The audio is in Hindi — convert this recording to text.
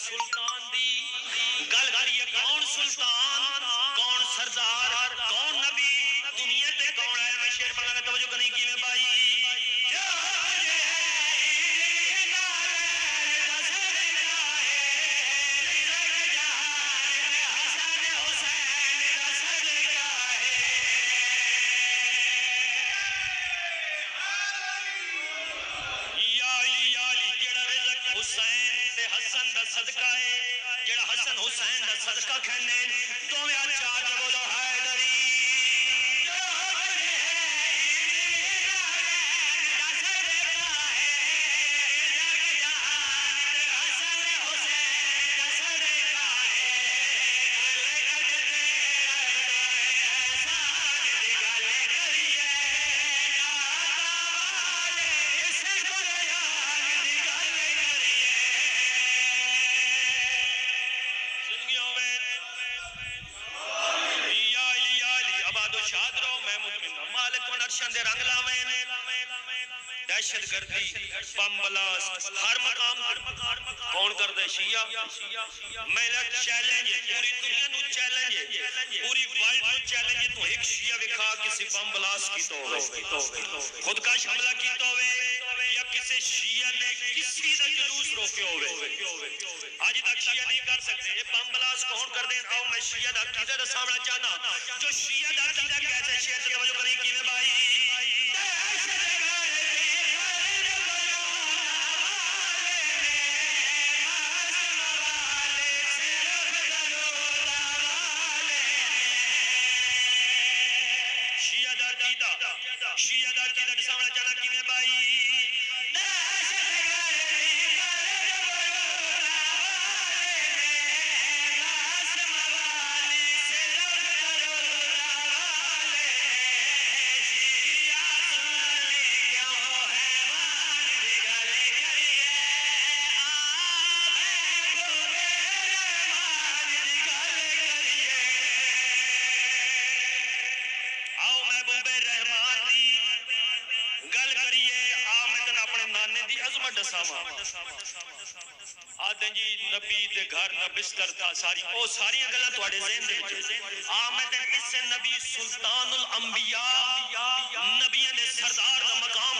सुल्तान दी गल करिए कौन सुल्तान कौन सरदार कौन नबी दुनिया ते कौन है मैं शेर पढ़ना तवज्जो करनी की में भाई सदका है जेड़ा हसन हुसैन दा सदका खाने दोवें चार बोलो हैदरी रंग लावे दहशत गर्दी बम ब्लास्ट हर मकाम कौन करदा शिया मेरा चैलेंज पूरी दुनिया नु चैलेंज पूरी वर्ल्ड नु चैलेंज तू एक शिया विखा किसी बम ब्लास्ट की तो खुद का हमला की तो या किसी शिया ने किसी दा जुलूस रोके होवे आज तक शिया नहीं कर सकते ये बम ब्लास्ट कौन कर दे आओ मैं शिया दा अकीदा दा सामना चाहना जो शिया दा अकीदा कैसे शेर से तवज्जो करी कि में भाई शिया दा अकीदा दा सामना चाहना कि में भाई आदे जी नबी दे घर ना बिस्तर था सारी ओ सारी गल्लां ਤੁਹਾਡੇ ज़हन दे विच आ मैं ते किसे नबी सुल्तानुल अंबिया नबियां दे सरदार दा मकाम